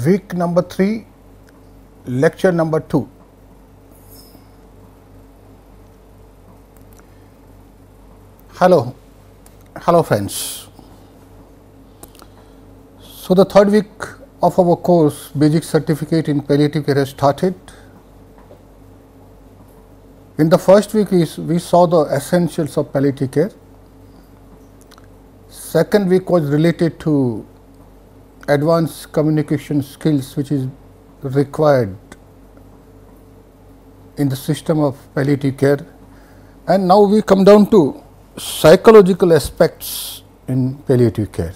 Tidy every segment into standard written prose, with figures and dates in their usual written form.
week number 3, lecture number 2. Hello friends. So the third week of our course, Basic Certificate in Palliative Care, has started. In the first week we saw the essentials of palliative care. Second week was related to advanced communication skills which is required in the system of palliative care, and now we come down to psychological aspects in palliative care.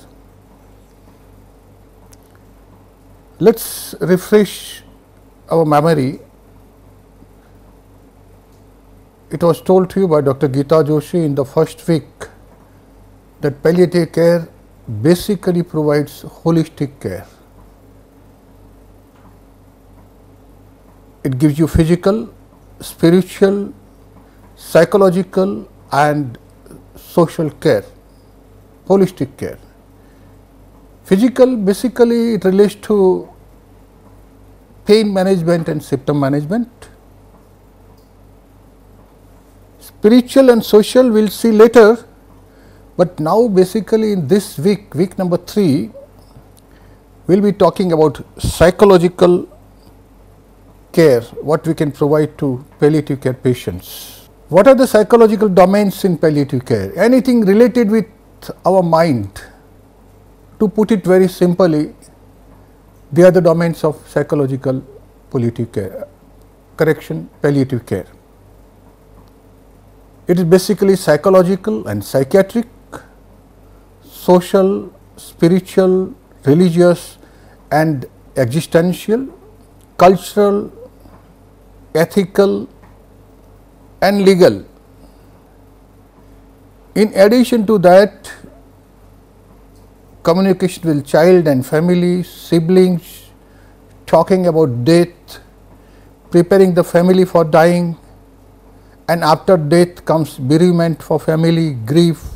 Let's refresh our memory. It was told to you by Dr. Geeta Joshi in the first week that palliative care basically provides holistic care. It gives you physical, spiritual, psychological and social care, holistic care. Physical, basically it relates to pain management and symptom management. Spiritual and social we will see later, but now basically in this week, week number 3, we will be talking about psychological care, what we can provide to palliative care patients. What are the psychological domains in palliative care? Anything related with our mind. To put it very simply, they are the domains of psychological palliative care, palliative care. It is basically psychological and psychiatric, social, spiritual, religious and existential, cultural, ethical and legal. In addition to that, communication with child and family, siblings, talking about death, preparing the family for dying, and after death comes bereavement for family, grief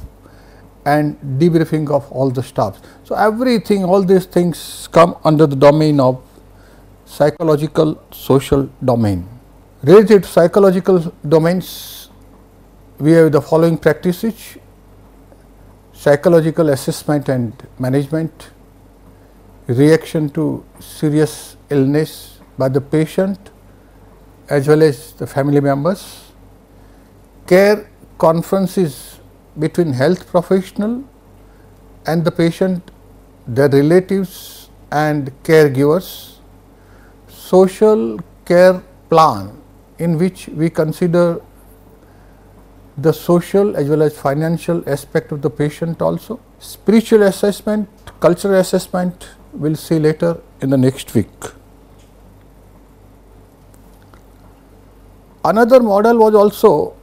and debriefing of all the staff. So everything, all these things come under the domain of psychological social domain. Related to psychological domains, we have the following practices: psychological assessment and management, reaction to serious illness by the patient as well as the family members, care conferences between health professional and the patient, their relatives and caregivers, social care plan in which we consider the social as well as financial aspect of the patient also, spiritual assessment, cultural assessment we will see later in the next week. Another model was also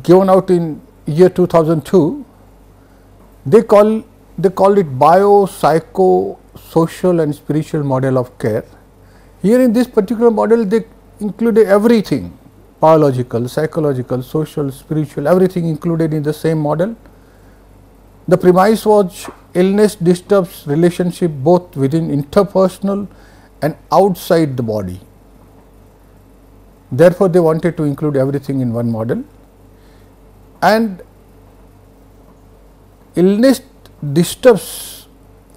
given out in year 2002. They call it bio, psycho, social and spiritual model of care. Here in this particular model they included everything: biological, psychological, social, spiritual, everything included in the same model. The premise was illness disturbs relationship both within interpersonal and outside the body. Therefore, they wanted to include everything in one model. And illness disturbs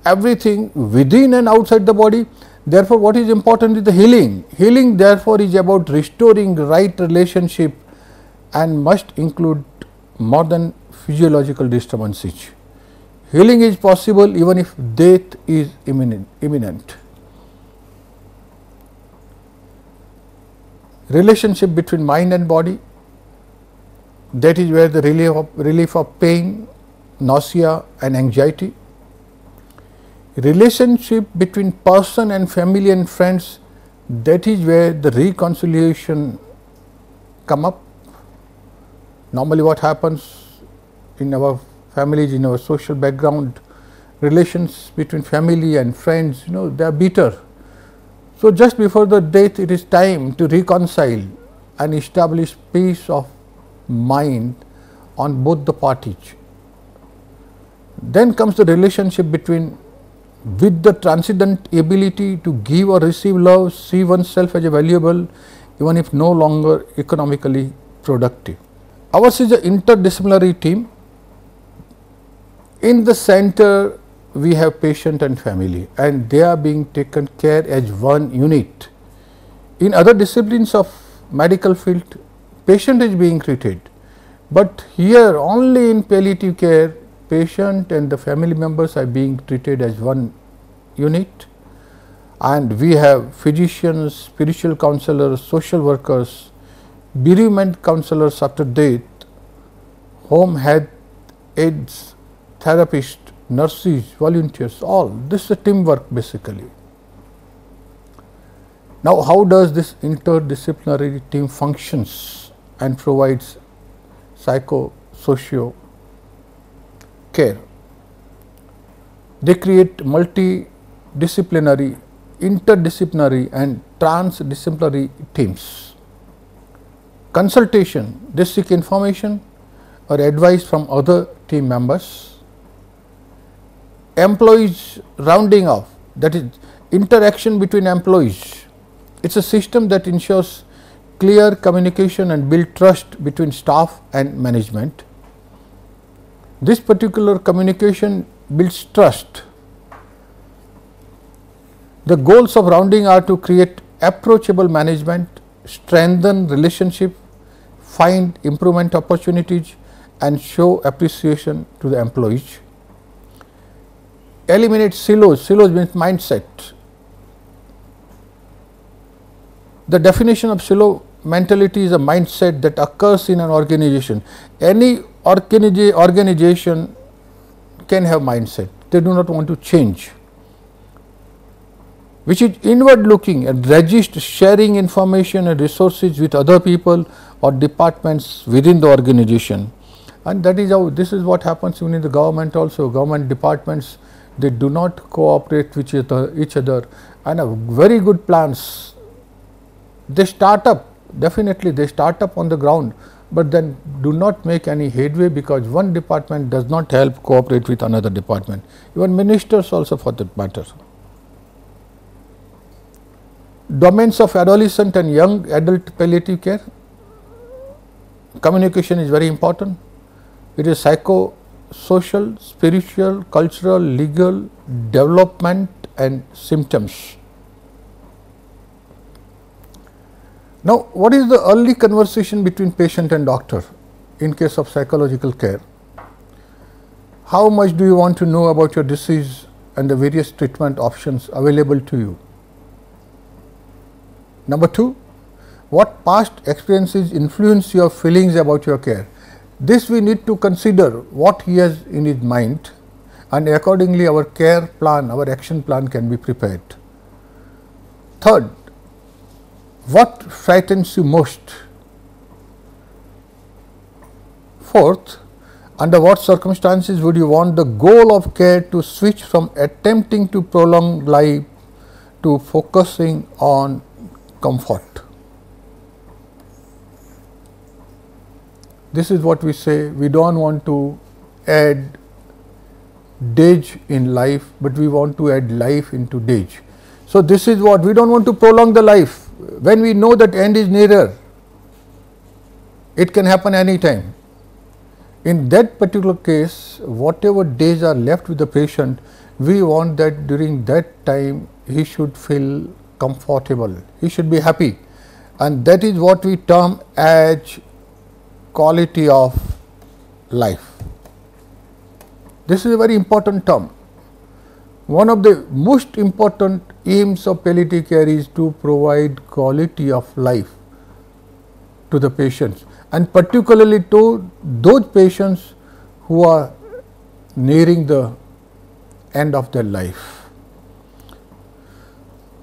everything within and outside the body. Therefore, what is important is the healing. Healing therefore is about restoring right relationship and must include more than physiological disturbances. Healing is possible even if death is imminent. Relationship between mind and body, that is where the relief of pain, nausea and anxiety. Relationship between person and family and friends, that is where the reconciliation come up. Normally what happens in our families, in our social background, relations between family and friends, they are bitter. So just before the death it is time to reconcile and establish peace of mind on both the parties. Then comes the relationship between with the transcendent ability to give or receive love, see oneself as a valuable even if no longer economically productive. Ours is an interdisciplinary team. In the center we have patient and family, and they are being taken care as one unit. In other disciplines of medical field, patient is being treated, but here only in palliative care, patient and the family members are being treated as one unit, and we have physicians, spiritual counselors, social workers, bereavement counselors after death, home health aides, therapists, nurses, volunteers, all this is a teamwork basically. Now, how does this interdisciplinary team functions and provides psycho-socio care? They create multidisciplinary, interdisciplinary and transdisciplinary teams. Consultation, they seek information or advice from other team members. Employees rounding off, that is interaction between employees. It is a system that ensures clear communication and build trust between staff and management. This particular communication builds trust. The goals of rounding are to create approachable management, strengthen relationship, find improvement opportunities and show appreciation to the employees. Eliminate silos, silos means mindset. The definition of silo mentality is a mindset that occurs in an organization. Any organization can have mindset, they do not want to change, which is inward looking and resist sharing information and resources with other people or departments within the organization. And that is how, this is what happens even in the government also. Government departments, they do not cooperate with each other and have very good plans. They start up, definitely they start up on the ground, but then do not make any headway because one department does not help cooperate with another department, even ministers also for that matter. Domains of adolescent and young adult palliative care. Communication is very important. It is psycho-social, spiritual, cultural, legal, development and symptoms. Now, what is the early conversation between patient and doctor in case of psychological care? How much do you want to know about your disease and the various treatment options available to you? Number 2, what past experiences influence your feelings about your care? This we need to consider what he has in his mind, and accordingly our care plan, our action plan can be prepared. Third, what frightens you most? Fourth, under what circumstances would you want the goal of care to switch from attempting to prolong life to focusing on comfort? This is what we say, we do not want to add days in life, but we want to add life into days. So, this is what we do not want to prolong the life. When we know that end is nearer, it can happen any time. In that particular case, whatever days are left with the patient, we want that during that time he should feel comfortable, he should be happy, and that is what we term as quality of life. This is a very important term. One of the most important aims of palliative care is to provide quality of life to the patients, and particularly to those patients who are nearing the end of their life.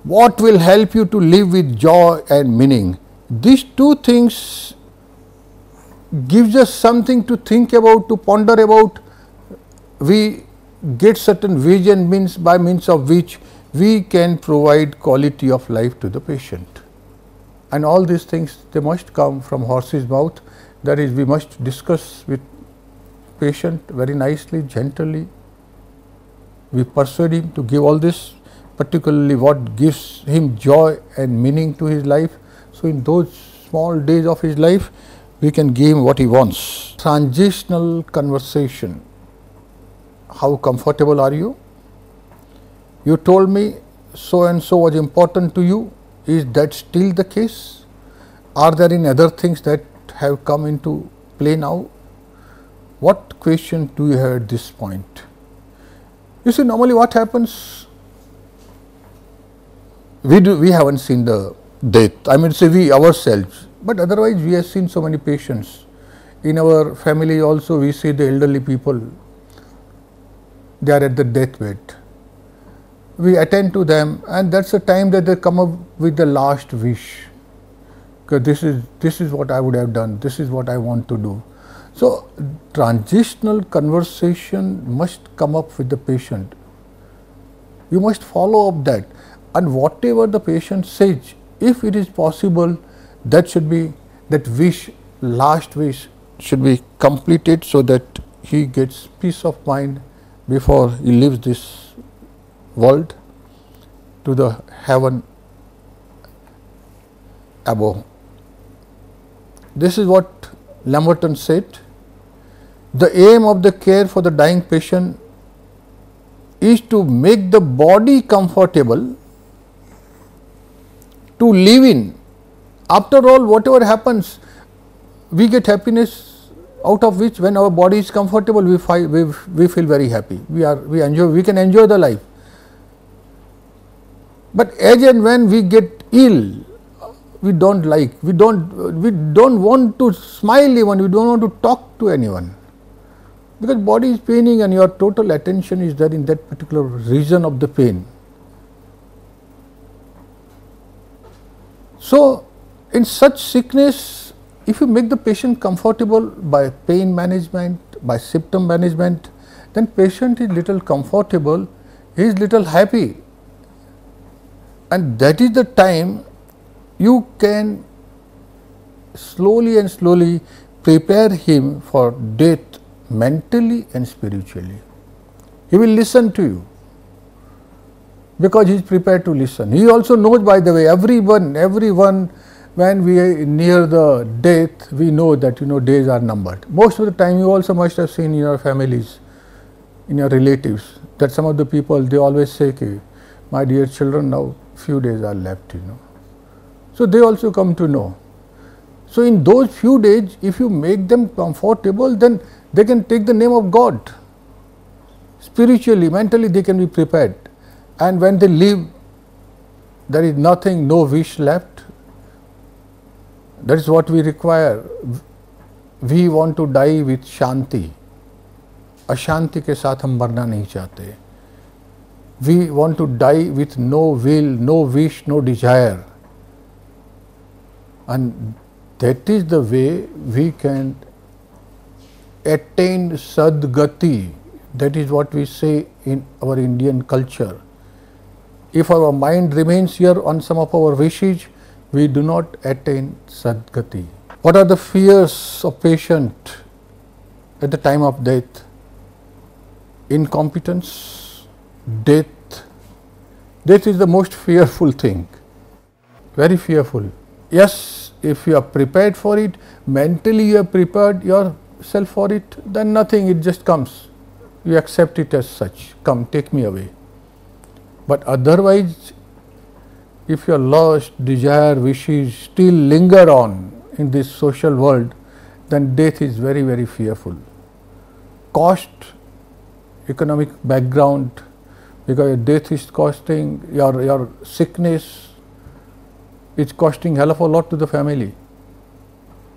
What will help you to live with joy and meaning? These two things gives us something to think about, to ponder about. We get certain vision by means of which we can provide quality of life to the patient. And all these things, they must come from horse's mouth. That is, we must discuss with patient very nicely, gently, We persuade him to give all this, particularly what gives him joy and meaning to his life. So in those small days of his life, we can give him what he wants. Transitional conversation. How comfortable are you? You told me so and so was important to you. Is that still the case? Are there any other things that have come into play now? What question do you have at this point? You see, normally what happens, we haven't seen the death, I mean say we ourselves, but otherwise we have seen so many patients. In our family also we see the elderly people, they are at the deathbed. We attend to them, and that's the time that they come up with the last wish. Because this is what I would have done, this is what I want to do. So transitional conversation must come up with the patient. You must follow up that, and whatever the patient says, if it is possible, that should be, that wish, last wish should be completed, so that he gets peace of mind before he leaves this world to the heaven above. This is what Lamberton said. The aim of the care for the dying patient is to make the body comfortable to live in. After all, whatever happens, we get happiness out of which, when our body is comfortable, we feel very happy. We can enjoy the life. But as and when we get ill, we don't want to smile even, we don't want to talk to anyone, because body is paining and your total attention is there in that particular region of the pain. So in such sickness, if you make the patient comfortable by pain management, by symptom management, then patient is little comfortable, he is little happy, and that is the time you can slowly prepare him for death mentally and spiritually. He will listen to you because he is prepared to listen. He also knows, by the way, everyone when we are near the death, we know that days are numbered. Most of the time you also must have seen in your families, in your relatives, that some of the people, they always say, my dear children, now few days are left, So they also come to know. So in those few days, if you make them comfortable, then they can take the name of God. Spiritually, mentally, they can be prepared. And when they leave, there is nothing, no wish left. That is what we require. We want to die with Shanti. Ashanti के साथ हम मरना नहीं चाहते. We want to die with no will, no wish, no desire. And that is the way we can attain Sadgati. That is what we say in our Indian culture. If our mind remains here on some of our wishes, we do not attain Sadgati. What are the fears of patient at the time of death? Incompetence, death. Death is the most fearful thing, very fearful. Yes, if you are prepared for it, mentally you have prepared yourself for it, then nothing, it just comes. You accept it as such, come, take me away. But otherwise, if your lust, desire, wishes still linger on in this social world, then death is very, very fearful. Cost, economic background, because death is costing, your sickness, it's costing hell of a lot to the family.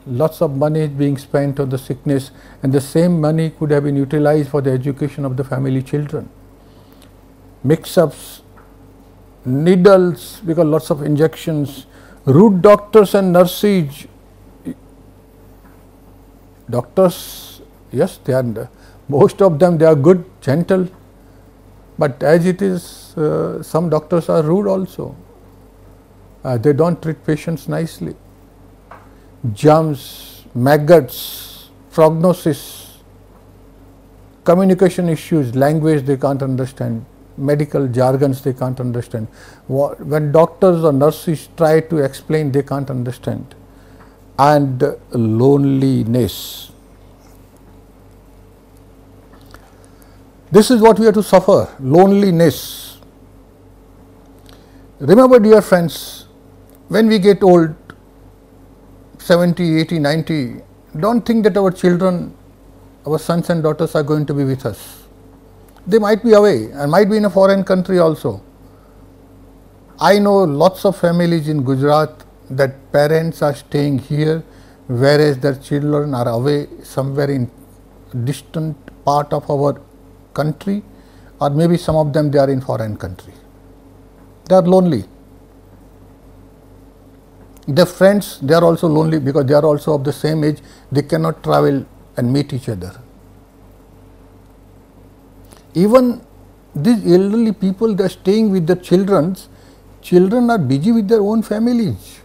Lots of money is being spent on the sickness, and the same money could have been utilized for the education of the family children. Mix-ups, needles, because lots of injections, rude doctors and nurses. Doctors, yes, they are, most of them, they are good, gentle, but as it is, some doctors are rude also. They don't treat patients nicely. Germs, maggots, prognosis. communication issues, language they can't understand, medical jargons they can't understand. When doctors or nurses try to explain, they can't understand. And loneliness. This is what we have to suffer, loneliness. Remember, dear friends, when we get old, 70, 80, 90, don't think that our children, our sons and daughters are going to be with us. They might be away and might be in a foreign country also. I know lots of families in Gujarat that parents are staying here, whereas their children are away somewhere in distant part of our country, or maybe some of them they are in foreign country. They are lonely. Their friends, they are also lonely because they are also of the same age. They cannot travel and meet each other. Even these elderly people, they are staying with their children. Children are busy with their own families.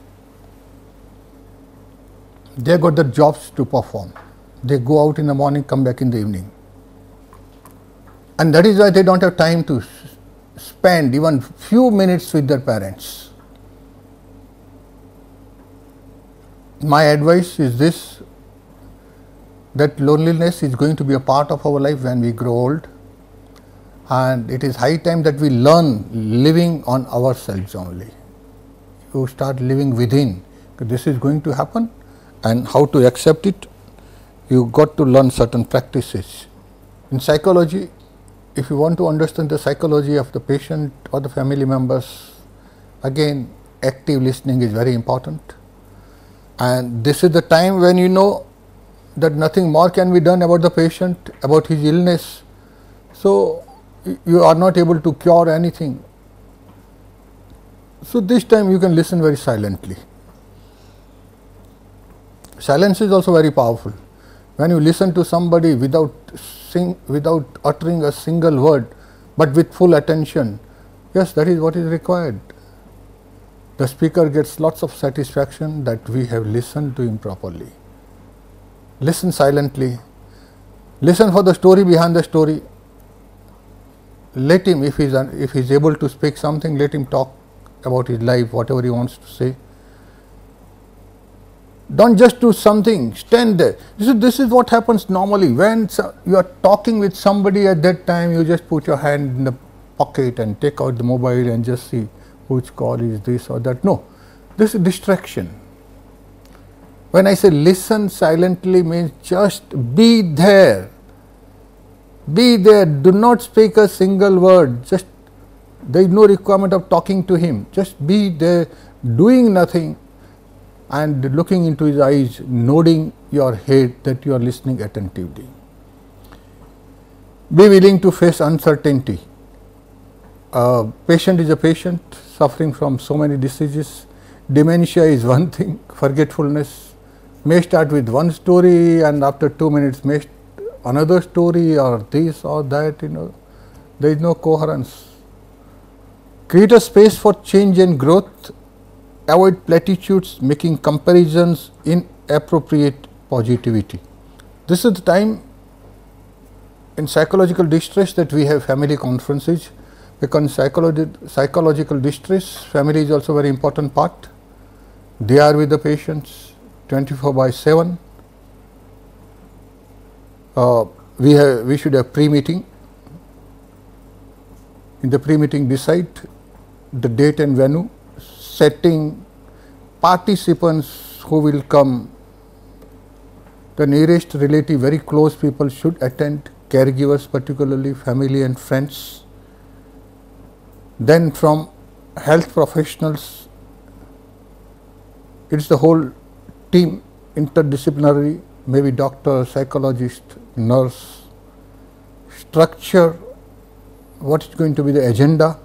They got their jobs to perform. They go out in the morning, come back in the evening. And that is why they don't have time to spend even few minutes with their parents. My advice is this, that loneliness is going to be a part of our life when we grow old, and it is high time that we learn living on ourselves only. You start living within. This is going to happen, and how to accept it, you got to learn certain practices. In psychology, if you want to understand the psychology of the patient or the family members, again active listening is very important. And this is the time when you know that nothing more can be done about the patient, about his illness. So you are not able to cure anything. So this time you can listen very silently. Silence is also very powerful. When you listen to somebody without uttering a single word, but with full attention, yes, that is what is required. The speaker gets lots of satisfaction that we have listened to him properly. Listen silently. Listen for the story behind the story. Let him, if he is able to speak something, let him talk about his life, whatever he wants to say. Don't just do something, stand there. This is what happens normally. When you are talking with somebody, at that time you just put your hand in the pocket and take out the mobile and just see which call is this or that. No, this is distraction. When I say listen silently, means just be there. Be there, do not speak a single word. Just, there is no requirement of talking to him. Just be there, doing nothing, and looking into his eyes, nodding your head that you are listening attentively. Be willing to face uncertainty. Patient is a patient suffering from so many diseases. Dementia is one thing, forgetfulness may start with one story and after 2 minutes may another story or this or that, there is no coherence. Create a space for change and growth. Avoid platitudes, making comparisons, inappropriate positivity. This is the time in psychological distress that we have family conferences, because psychological distress, family is also a very important part. They are with the patients 24/7. We should have pre-meeting. In the pre-meeting, decide the date and venue, setting participants who will come. The nearest relative, very close people should attend, caregivers particularly, family and friends. Then from health professionals, it is the whole team, interdisciplinary, maybe doctor, psychologist, nurse. Structure, what is going to be the agenda.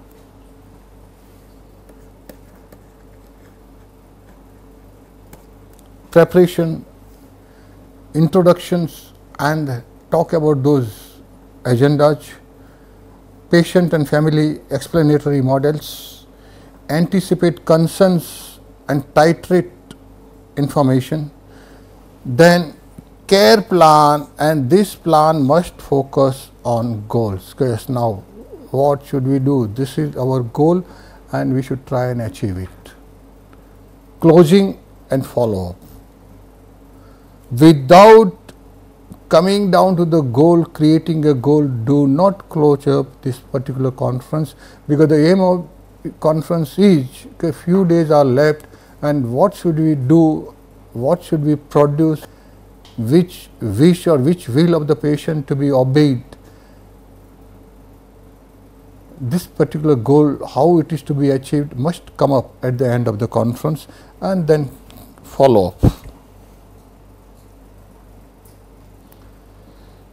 Preparation, introductions, and talk about those agendas. Patient and family explanatory models, anticipate concerns and titrate information. Then care plan, and this plan must focus on goals. Because now what should we do? This is our goal and we should try and achieve it. Closing and follow up. Without coming down to the goal, creating a goal, do not close up this particular conference, because the aim of conference is a few days are left, and what should we do, what should we produce, which wish or which will of the patient to be obeyed. This particular goal, how it is to be achieved, must come up at the end of the conference and then follow up.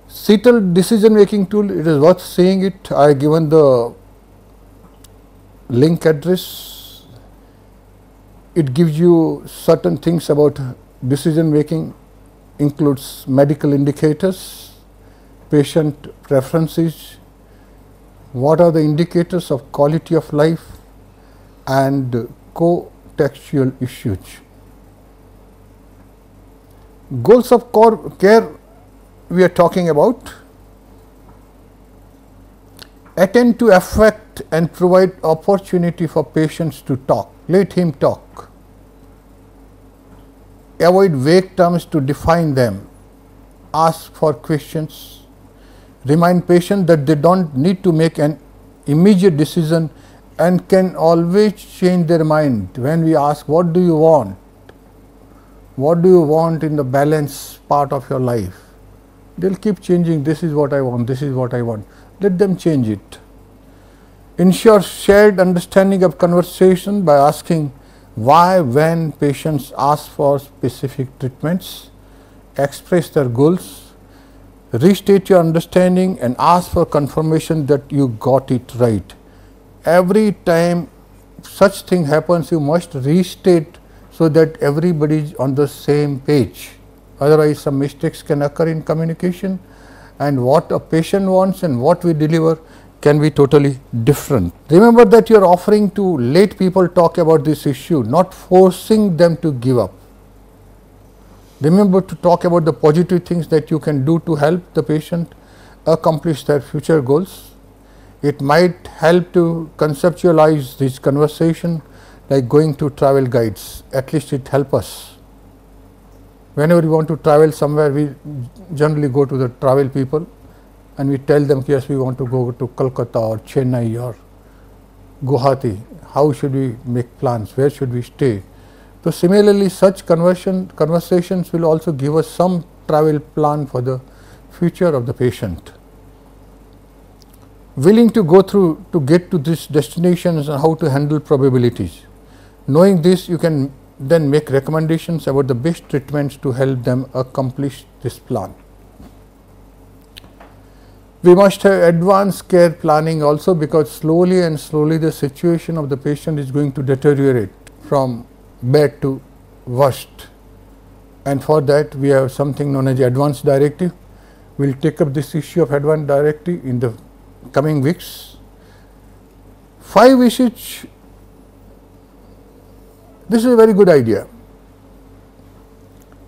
CETL decision making tool, it is worth seeing it. I have given the link address. It gives you certain things about decision making, includes medical indicators, patient preferences, what are the indicators of quality of life, and co-textual issues. Goals of care we are talking about: attend to affect and provide opportunity for patients to talk. Let him talk. Avoid vague terms to define them. Ask for questions. Remind patients that they don't need to make an immediate decision and can always change their mind. When we ask, what do you want? What do you want in the balance part of your life? They'll keep changing. This is what I want, this is what I want. Let them change it. Ensure shared understanding of conversation by asking why, when patients ask for specific treatments. Express their goals. Restate your understanding and ask for confirmation that you got it right. Every time such thing happens, you must restate so that everybody is on the same page. Otherwise, some mistakes can occur in communication, and what a patient wants and what we deliver can be totally different. Remember that you are offering to let people talk about this issue, not forcing them to give up. Remember to talk about the positive things that you can do to help the patient accomplish their future goals. It might help to conceptualize this conversation like going to travel guides. At least it helps us. Whenever we want to travel somewhere, we generally go to the travel people and we tell them, yes, we want to go to Kolkata or Chennai or Guwahati. How should we make plans? Where should we stay? So similarly, such conversations will also give us some travel plan for the future of the patient. Willing to go through to get to these destinations and how to handle probabilities. Knowing this, you can then make recommendations about the best treatments to help them accomplish this plan. We must have advanced care planning also, because slowly and slowly the situation of the patient is going to deteriorate from bad to worst, and for that we have something known as advanced directive. We will take up this issue of advanced directive in the coming weeks. 5 wishes. This is a very good idea,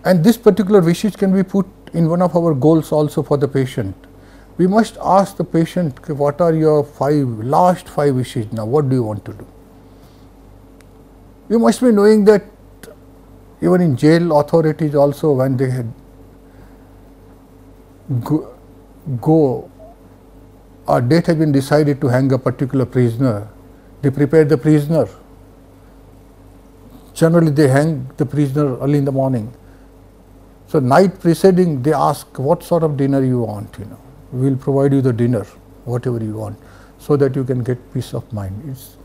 and this particular wishes can be put in one of our goals also for the patient. We must ask the patient, what are your last 5 wishes now, what do you want to do? You must be knowing that even in jail authorities also, when they had a date has been decided to hang a particular prisoner, they prepare the prisoner. Generally they hang the prisoner early in the morning. So night preceding they ask what sort of dinner you want, we will provide you the dinner, whatever you want, so that you can get peace of mind. It's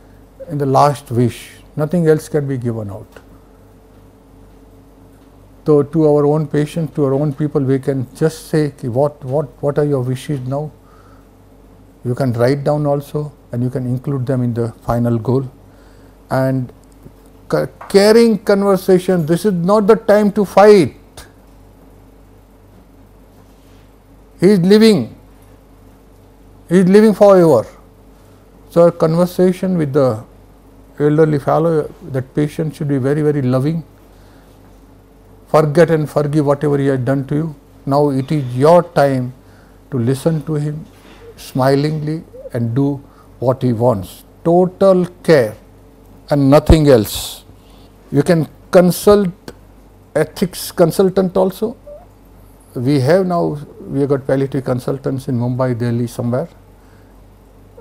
in the last wish, nothing else can be given out. So to our own patients, to our own people, we can just say, what are your wishes now? You can write down also, and you can include them in the final goal. And caring conversation, this is not the time to fight. He is living forever. So a conversation with the elderly fellow, that patient should be very, very loving. Forget and forgive whatever he has done to you. Now it is your time to listen to him smilingly and do what he wants. Total care and nothing else. You can consult ethics consultant also. We have got palliative consultants in Mumbai, Delhi, somewhere.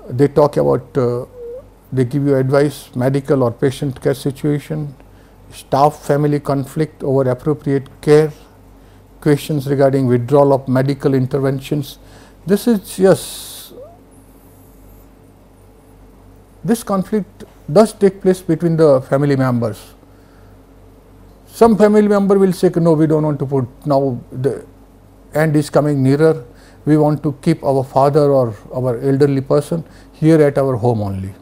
They talk about, they give you advice, medical or patient care situation, staff family conflict over appropriate care, questions regarding withdrawal of medical interventions. This is this conflict does take place between the family members. Some family member will say, no, we don't want to put, now the end is coming nearer, we want to keep our father or our elderly person here at our home only.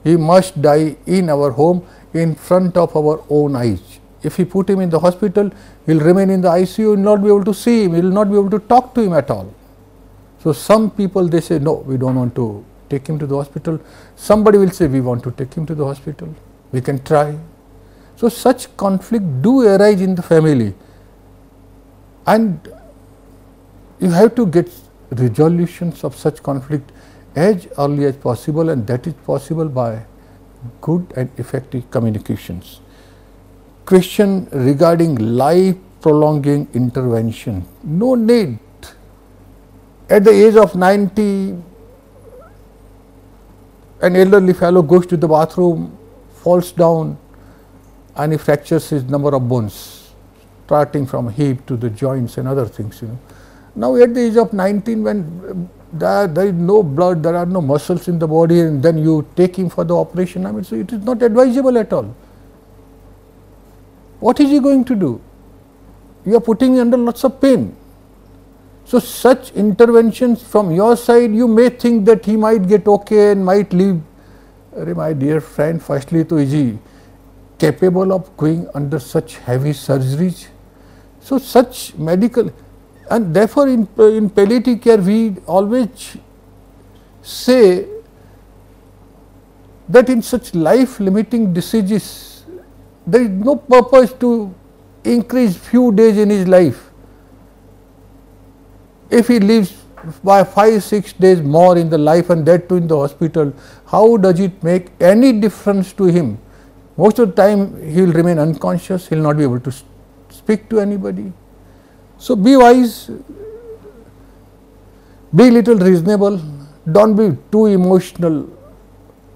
He must die in our home in front of our own eyes. If we put him in the hospital, he will remain in the ICU, we will not be able to see him, we will not be able to talk to him at all. So some people, they say, no, we don't want to take him to the hospital. Somebody will say, we want to take him to the hospital, we can try. So such conflict do arise in the family, and you have to get resolutions of such conflict as early as possible, and that is possible by good and effective communications. Question regarding life prolonging intervention. No need. At the age of 90, an elderly fellow goes to the bathroom, falls down, and he fractures his number of bones, starting from hip to the joints and other things. Now at the age of 19, when there is no blood, there are no muscles in the body, and then you take him for the operation, I mean, so it is not advisable at all. What is he going to do? You are putting him under lots of pain. So such interventions from your side, you may think that he might get okay and might live. My dear friend, firstly, to is he capable of going under such heavy surgeries? So such medical, and therefore in palliative care we always say that in such life limiting diseases, there is no purpose to increase few days in his life. If he lives by 5-6 days more in the life, and that too in the hospital, how does it make any difference to him? Most of the time he will remain unconscious, he will not be able to speak to anybody. So be wise, be little reasonable, don't be too emotional,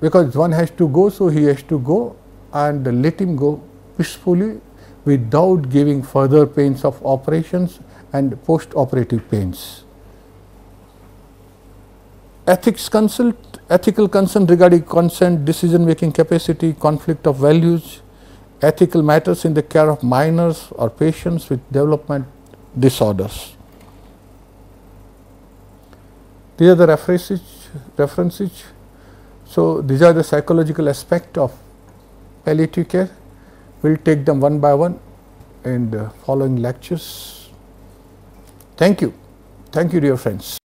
because one has to go, so he has to go, and let him go peacefully without giving further pains of operations and post-operative pains. Ethical concern regarding consent, decision making capacity, conflict of values, ethical matters in the care of minors or patients with development disorders. These are the references. So these are the psychological aspects of palliative care. We will take them one by one in the following lectures. Thank you. Thank you, dear friends.